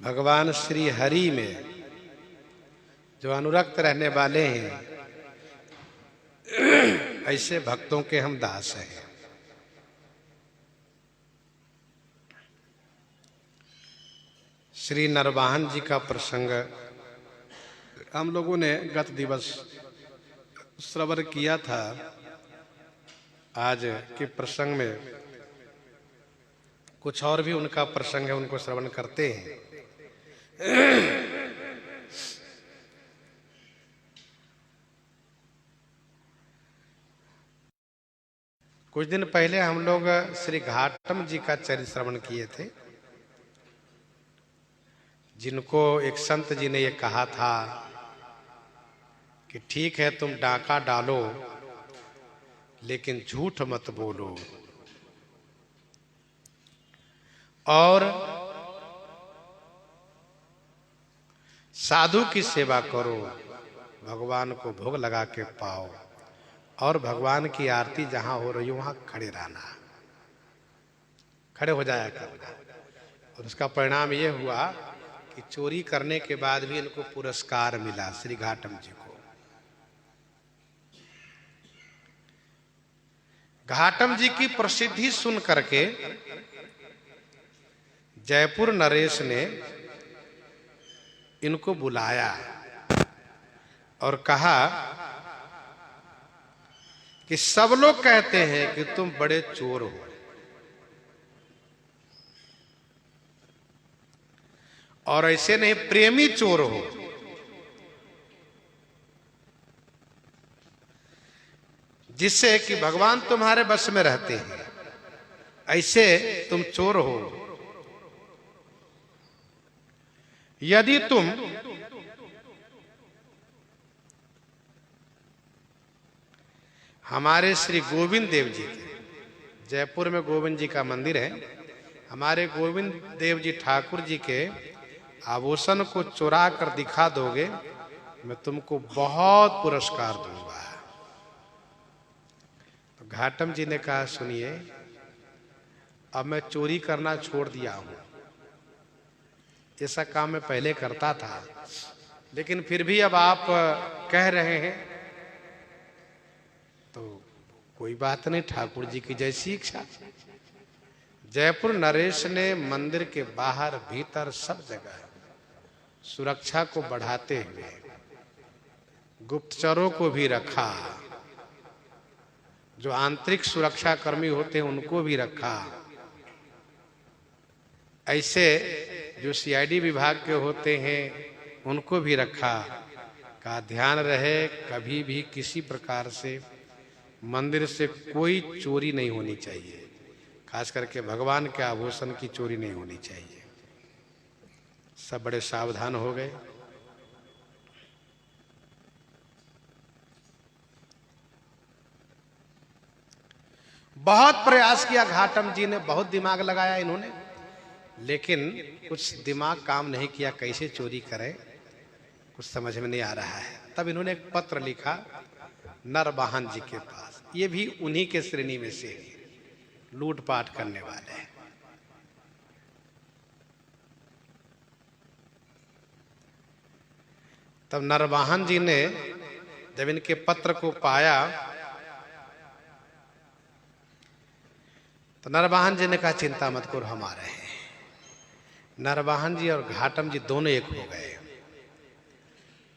भगवान श्री हरि में जो अनुरक्त रहने वाले हैं, ऐसे भक्तों के हम दास हैं। श्री नरवाहन जी का प्रसंग हम लोगों ने गत दिवस श्रवण किया था। आज के प्रसंग में कुछ और भी उनका प्रसंग है, उनको श्रवण करते हैं। कुछ दिन पहले हम लोग श्री घाटम जी का चरित्र श्रवण किए थे, जिनको एक संत जी ने ये कहा था कि ठीक है तुम डाका डालो लेकिन झूठ मत बोलो, और साधु की सेवा करो, भगवान को भोग लगा के पाओ, और भगवान की आरती जहां हो रही हो वहां खड़े रहना, खड़े हो जाया करना। और उसका परिणाम ये हुआ कि चोरी करने के बाद भी इनको पुरस्कार मिला श्री घाटम जी को। घाटम जी की प्रसिद्धि सुन करके जयपुर नरेश ने इनको बुलाया और कहा कि सब लोग कहते हैं कि तुम बड़े चोर हो, और ऐसे नहीं प्रेमी चोर हो। जिससे कि भगवान तुम्हारे बस में रहते हैं, ऐसे तुम चोर हो। यदि तुम हमारे श्री गोविंद देव जी के, जयपुर में गोविंद जी का मंदिर है, हमारे गोविंद देव जी ठाकुर जी के आभूषण को चुरा कर दिखा दोगे, मैं तुमको बहुत पुरस्कार दूंगा। तो घाटम जी ने कहा सुनिए, अब मैं चोरी करना छोड़ दिया हूं। ऐसा काम मैं पहले करता था, लेकिन फिर भी अब आप कह रहे हैं तो कोई बात नहीं, ठाकुर जी की जैसी इच्छा। जयपुर नरेश ने मंदिर के बाहर भीतर सब जगह सुरक्षा को बढ़ाते हुए गुप्तचरों को भी रखा, जो आंतरिक सुरक्षा कर्मी होते हैं उनको भी रखा, ऐसे जो सीआईडी विभाग के होते हैं उनको भी रखा। का ध्यान रहे कभी भी किसी प्रकार से मंदिर से कोई चोरी नहीं होनी चाहिए, खास करके भगवान के आभूषण की चोरी नहीं होनी चाहिए। सब बड़े सावधान हो गए। बहुत प्रयास किया घाटम जी ने, बहुत दिमाग लगाया इन्होंने, लेकिन कुछ दिमाग काम नहीं किया, कैसे चोरी करें कुछ समझ में नहीं आ रहा है। तब इन्होंने एक पत्र लिखा नरवाहन जी के पास। ये भी उन्हीं के श्रेणी में से लूटपाट करने वाले हैं। तब नरवाहन जी ने जब इनके पत्र को पाया तो नरवाहन जी ने कहा चिंता मत करो, हम आ रहे हैं। नरवाहन जी और घाटम जी दोनों एक हो गए।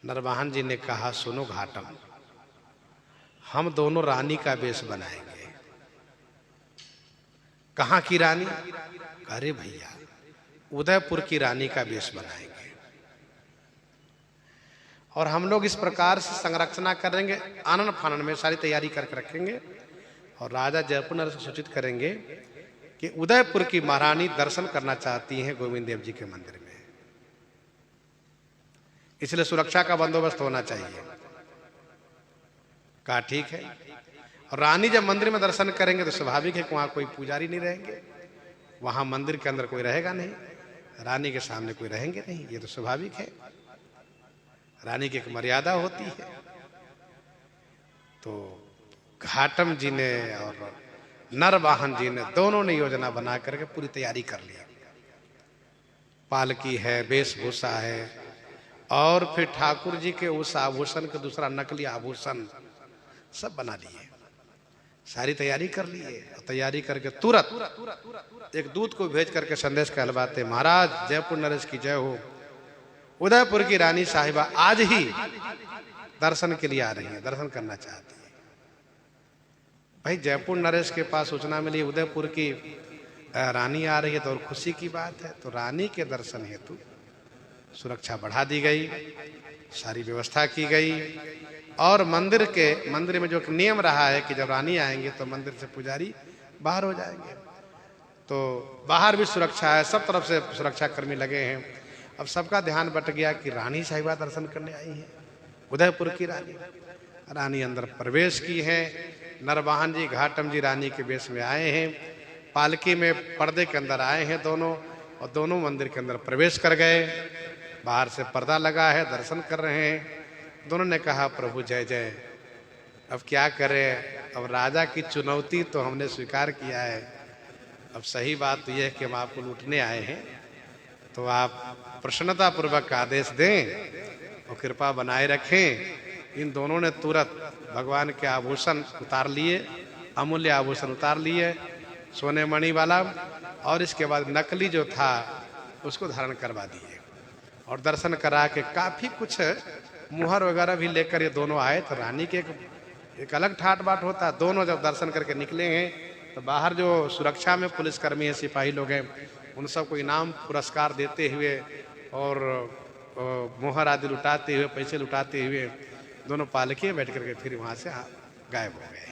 नरवाहन जी ने कहा सुनो घाटम, हम दोनों रानी का वेश बनाएंगे। कहां की रानी? अरे भैया उदयपुर की रानी का वेश बनाएंगे, और हम लोग इस प्रकार से संरचना करेंगे, आनन फानन में सारी तैयारी करके रखेंगे, और राजा जयपुर नरेश सूचित करेंगे कि उदयपुर की महारानी दर्शन करना चाहती हैं गोविंद देव जी के मंदिर में, इसलिए सुरक्षा का बंदोबस्त होना चाहिए। कहा ठीक है। और रानी जब मंदिर में दर्शन करेंगे तो स्वाभाविक है कि वहां कोई पुजारी नहीं रहेंगे, वहां मंदिर के अंदर कोई रहेगा नहीं, रानी के सामने कोई रहेंगे नहीं, ये तो स्वाभाविक है। रानी की एक मर्यादा होती है। तो घाटम जी ने और नरवाहन जी ने दोनों ने योजना बना करके पूरी तैयारी कर लिया। पालकी है, वेशभूषा है, और फिर ठाकुर जी के उस आभूषण के दूसरा नकली आभूषण सब बना लिए, सारी तैयारी कर लिए। तैयारी करके तुरंत एक दूत को भेज करके संदेश कहलवाते, महाराज जयपुर नरेश की जय हो, उदयपुर की रानी साहिबा आज ही दर्शन के लिए आ रही है, दर्शन करना चाहती है। भाई जयपुर नरेश के पास सूचना मिली उदयपुर की रानी आ रही है तो और खुशी की बात है। तो रानी के दर्शन हेतु सुरक्षा बढ़ा दी गई, सारी व्यवस्था की गई, और मंदिर में जो एक नियम रहा है कि जब रानी आएंगे तो मंदिर से पुजारी बाहर हो जाएंगे, तो बाहर भी सुरक्षा है, सब तरफ से सुरक्षा कर्मी लगे हैं। अब सबका ध्यान बट गया कि रानी साहिबा दर्शन करने आई है, उदयपुर की रानी अंदर प्रवेश की है। नरवाहन जी घाटम जी रानी के वेश में आए हैं, पालकी में पर्दे के अंदर आए हैं दोनों, और दोनों मंदिर के अंदर प्रवेश कर गए। बाहर से पर्दा लगा है, दर्शन कर रहे हैं। दोनों ने कहा प्रभु जय जय, अब क्या करें, अब राजा की चुनौती तो हमने स्वीकार किया है, अब सही बात तो यह है कि हम आपको लूटने आए हैं, तो आप प्रसन्नता पूर्वक आदेश दें और कृपा बनाए रखें। इन दोनों ने तुरंत भगवान के आभूषण उतार लिए, अमूल्य आभूषण उतार लिए सोने मणि वाला, और इसके बाद नकली जो था उसको धारण करवा दिए, और दर्शन करा के काफी कुछ मुहर वगैरह भी लेकर ये दोनों आए। तो रानी के एक अलग ठाट बाट होता। दोनों जब दर्शन करके निकले हैं तो बाहर जो सुरक्षा में पुलिसकर्मी है, सिपाही लोग हैं, उन सबको इनाम पुरस्कार देते हुए और मुहर आदि लुटाते हुए, पैसे लुटाते हुए दोनों पालकी बैठ करके फिर वहां से गायब हो गए।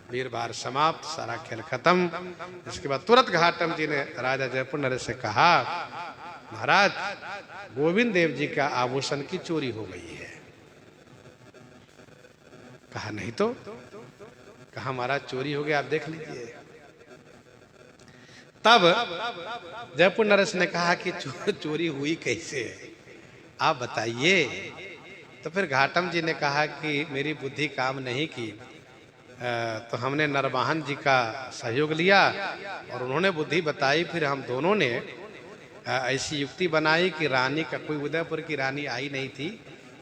वीर बार समाप्त, सारा खेल खत्म। इसके बाद तुरंत घाटम जी ने राजा जयपुर नरेश से कहा, महाराज गोविंद देव जी का आभूषण की चोरी हो गई है। कहा नहीं तो, कहा महाराज चोरी हो गया, आप देख लीजिए। तब जयपुर नरेश ने कहा कि चोरी हुई कैसे, आप बताइए। तो फिर घाटम जी ने कहा कि मेरी बुद्धि काम नहीं की, तो हमने नरवाहन जी का सहयोग लिया और उन्होंने बुद्धि बताई। फिर हम दोनों ने ऐसी युक्ति बनाई कि रानी का, कोई उदयपुर की रानी आई नहीं थी,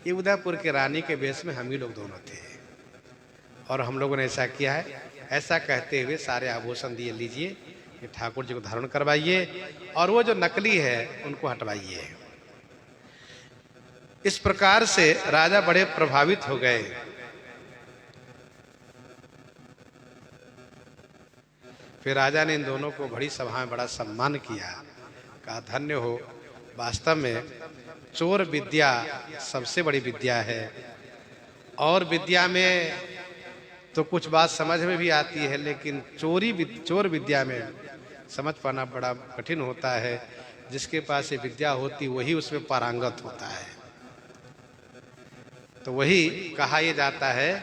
ये उदयपुर के रानी के वेश में हम ही लोग दोनों थे, और हम लोगों ने ऐसा किया है। ऐसा कहते हुए सारे आभूषण दिए, लीजिए ये ठाकुर जी को धारण करवाइए, और वो जो नकली है उनको हटवाइए। इस प्रकार से राजा बड़े प्रभावित हो गए। फिर राजा ने इन दोनों को बड़ी सभा में बड़ा सम्मान किया, कहा धन्य हो, वास्तव में चोर विद्या सबसे बड़ी विद्या है, और विद्या में तो कुछ बात समझ में भी आती है, लेकिन चोर विद्या में समझ पाना बड़ा कठिन होता है। जिसके पास ये विद्या होती वही उसमें पारंगत होता है। तो वही कहा यह जाता है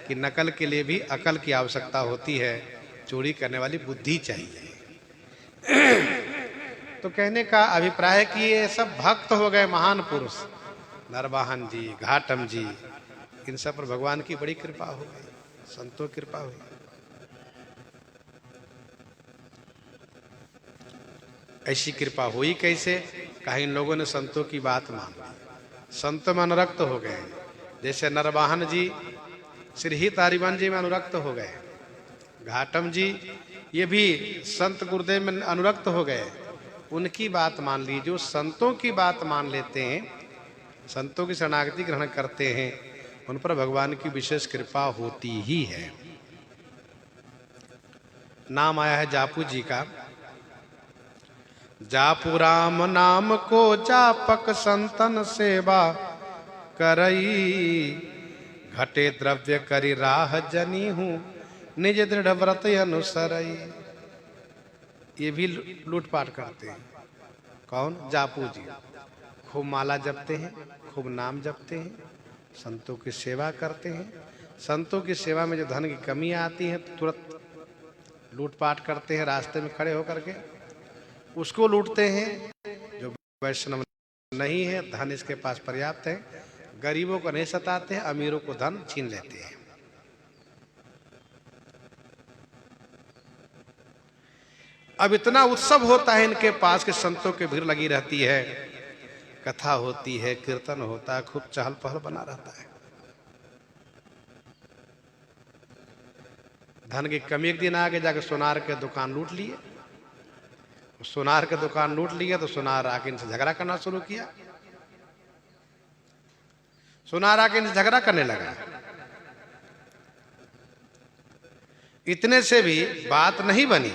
कि नकल के लिए भी अकल की आवश्यकता होती है, चोरी करने वाली बुद्धि चाहिए। तो कहने का अभिप्राय है कि ये सब भक्त हो गए, महान पुरुष, नरवाहन जी, घाटम जी, इन सब पर भगवान की बड़ी कृपा हो गई, संतों की कृपा हुई। ऐसी कृपा हुई कैसे, कहा इन लोगों ने संतों की बात मान ली, संत में अनुरक्त हो गए। जैसे नरवाहन जी श्री तारीबन जी में अनुरक्त हो गए, घाटम जी ये भी संत गुरुदेव में अनुरक्त हो गए, उनकी बात मान ली। जो संतों की बात मान लेते हैं, संतों की शरणागति ग्रहण करते हैं, उन पर भगवान की विशेष कृपा होती ही है। नाम आया है जापू जी का, जापू राम नाम को जापक संतन सेवा करई, घटे द्रव्य करी राह जनी हूँ निज दृढ़ व्रत अनुसरई। ये भी लूटपाट करते हैं। कौन? जापू जी। खूब माला जपते हैं, खूब नाम जपते हैं, संतों की सेवा करते हैं। संतों की सेवा में जो धन की कमी आती है तो तुरंत लूटपाट करते हैं, रास्ते में खड़े होकर के उसको लूटते हैं। जो वैष्णव नहीं है, धन इसके पास पर्याप्त है, गरीबों को नहीं सताते हैं, अमीरों को धन छीन लेते हैं। अब इतना उत्सव होता है इनके पास कि संतों की भीड़ लगी रहती है, कथा होती है, कीर्तन होता है, खूब चहल पहल बना रहता है। धन की कमी एक दिन आगे जाके सोनार के दुकान लूट लिए। सोनार के दुकान लूट लिए तो सोनार आके इनसे झगड़ा करना शुरू किया। सोनार आके इनसे झगड़ा करने लगा। इतने से भी बात नहीं बनी।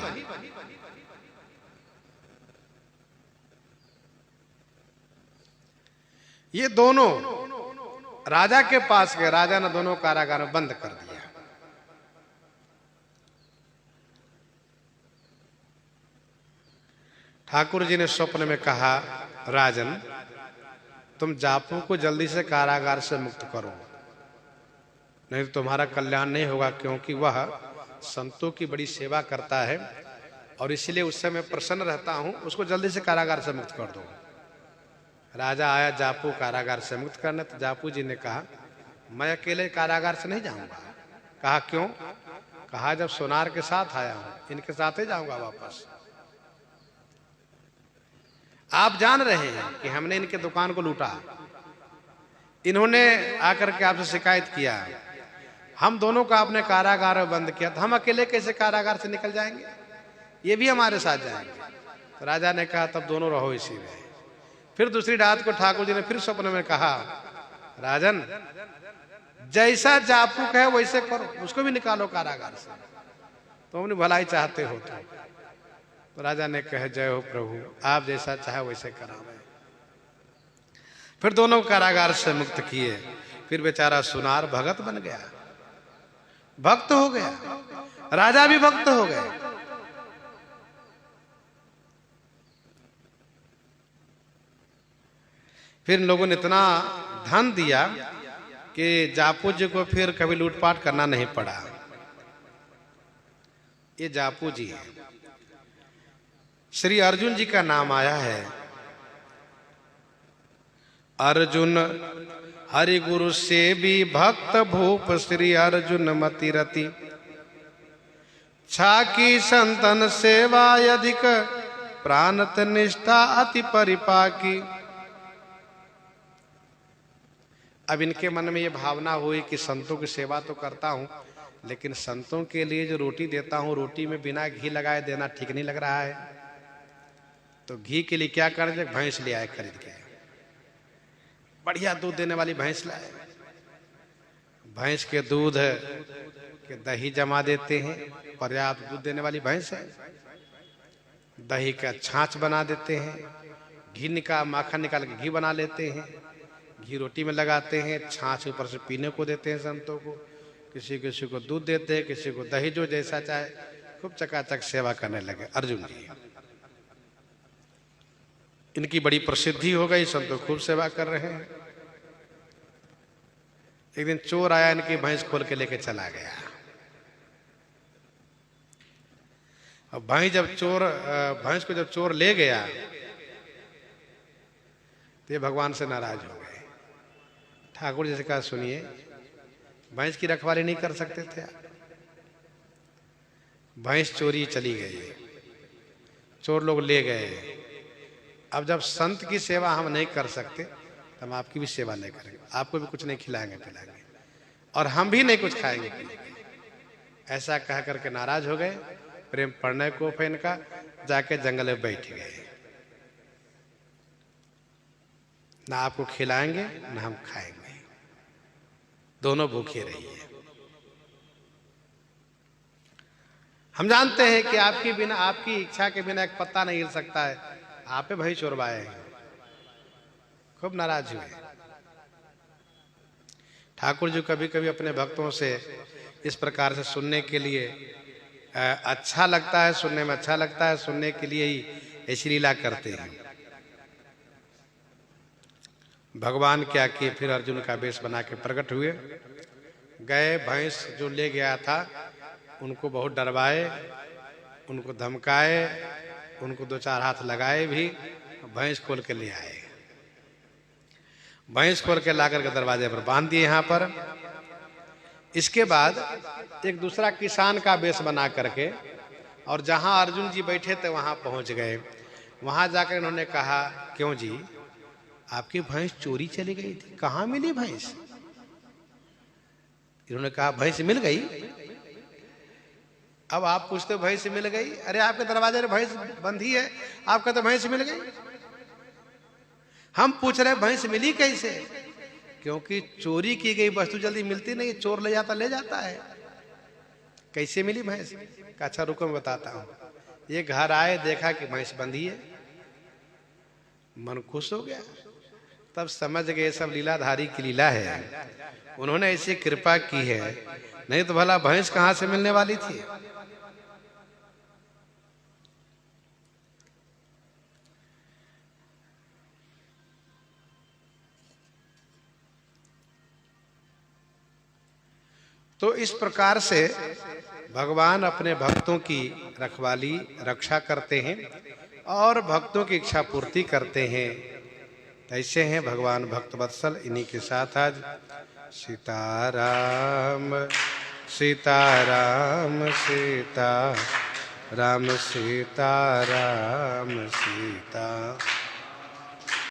ये दोनों राजा के पास गए। राजा ने दोनों कारागार में बंद कर दिया। ठाकुर जी ने स्वप्न में कहा, राजन तुम जापू को जल्दी से कारागार से मुक्त करो, नहीं तो तुम्हारा कल्याण नहीं होगा, क्योंकि वह संतों की बड़ी सेवा करता है और इसलिए उससे मैं प्रसन्न रहता हूं। उसको जल्दी से कारागार से मुक्त कर दो। राजा आया जापू कारागार से मुक्त करने, तो जापू जी ने कहा, मैं अकेले कारागार से नहीं जाऊंगा। कहा क्यों? कहा जब सोनार के साथ आया हूं, इनके साथ ही जाऊंगा वापस। आप जान रहे हैं कि हमने इनके दुकान को लूटा, इन्होंने आकर के आपसे शिकायत किया, हम दोनों का आपने कारागार में बंद किया, तो हम अकेले कैसे कारागार से निकल जाएंगे? ये भी हमारे साथ जाएंगे। तो राजा ने कहा तब दोनों रहो इसी में। फिर दूसरी रात को ठाकुर जी ने फिर स्वप्न में कहा, राजन जैसा जापू कहे वैसे करो, उसको भी निकालो कारागार से, तो अपनी भलाई चाहते हो तो राजा ने कहा, जय हो प्रभु, आप जैसा चाहे वैसे करावे। फिर दोनों कारागार से मुक्त किए। फिर बेचारा सुनार भगत बन गया, भक्त हो गया, राजा भी भक्त हो गए। फिर इन लोगों ने इतना धन दिया कि जापू जी को फिर कभी लूटपाट करना नहीं पड़ा। ये जापू जी है। श्री अर्जुन जी का नाम आया है। अर्जुन हरि गुरु से भी भक्त भूप, श्री अर्जुन मति रति, छाकी संतन सेवा अधिक, प्राणत निष्ठा अति परिपाकी। अब इनके मन में ये भावना हुई कि संतों की सेवा तो करता हूं, लेकिन संतों के लिए जो रोटी देता हूं, रोटी में बिना घी लगाए देना ठीक नहीं लग रहा है। तो घी के लिए क्या कर दे, भैंस ले आए खरीद के, बढ़िया दूध देने वाली भैंस लाए। भैंस के दूध के दही जमा देते हैं, पर्याप्त दूध देने वाली भैंस है। दही का छाछ बना देते हैं, घी निकाल माखन निकाल के घी बना लेते हैं, घी रोटी में लगाते हैं, छाछ ऊपर से पीने को देते हैं संतों को। किसी किसी को दूध देते हैं, किसी को दही, जो जैसा चाहे। खूब चकाचक सेवा करने लगे अर्जुन जी। इनकी बड़ी प्रसिद्धि हो गई, संतों खूब सेवा कर रहे हैं। एक दिन चोर आया, इनकी भैंस खोल के लेके चला गया। अब भैंस को जब चोर ले गया तो ये भगवान से नाराज हो गए। ठाकुर जी से कहा, सुनिए, भैंस की रखवाली नहीं कर सकते थे आप? भैंस चोरी चली गई, चोर लोग ले गए। अब जब संत की सेवा हम नहीं कर सकते तो हम आपकी भी सेवा नहीं करेंगे, आपको भी कुछ नहीं खिलाएंगे पिलाएंगे, और हम भी नहीं कुछ खाएंगे पिलाएंगे। ऐसा कह करके नाराज हो गए। प्रेम पड़ने को फेन का जाके जंगल में बैठ गए। ना आपको खिलाएंगे ना हम खाएंगे, दोनों भूखे रहिए। हम जानते हैं कि आपकी बिना, आपकी इच्छा के बिना एक पत्ता नहीं हिल सकता है। आप पे भाई चोरवाए हैं, खूब नाराज हुए। ठाकुर जी कभी कभी अपने भक्तों से इस प्रकार से सुनने के लिए अच्छा लगता है, सुनने में अच्छा लगता है, सुनने के लिए ही ऐसी लीला करते हैं। भगवान क्या किए, फिर अर्जुन का वेश बना के प्रकट हुए। गए, भैंस जो ले गया था उनको बहुत डरवाए, उनको धमकाए, उनको दो चार हाथ लगाए भी, भैंस खोल के ले आए। भैंस खोल के लाकर के दरवाजे पर बांध दिए यहाँ पर। इसके बाद एक दूसरा किसान का वेश बना करके और जहां अर्जुन जी बैठे थे वहां पहुंच गए। वहां जाकर इन्होंने कहा, क्यों जी, आपकी भैंस चोरी चली गई थी, कहां मिली भैंस? इन्होंने कहा, भैंस मिल गई। अब आप पूछते हो भैंस मिल गई, अरे आपके दरवाजे में भैंस बंधी है, आप कहते भैंस मिल गई। हम पूछ रहे भैंस मिली कैसे? क्योंकि चोरी की गई वस्तु जल्दी मिलती नहीं, चोर ले जाता है। कैसे मिली भैंस? अच्छा रुको मैं बताता हूं। ये घर आए, देखा कि भैंस बंधी है, मन खुश हो गया। तब समझ गए सब लीलाधारी की लीला है, उन्होंने ऐसी कृपा की है, नहीं तो भला भैंस कहां से मिलने वाली थी। तो इस प्रकार से भगवान अपने भक्तों की रखवाली रक्षा करते हैं और भक्तों की इच्छा पूर्ति करते हैं। ऐसे हैं भगवान भक्त वत्सल। इन्हीं के साथ आज सीताराम सीताराम सीता राम सीताराम सीता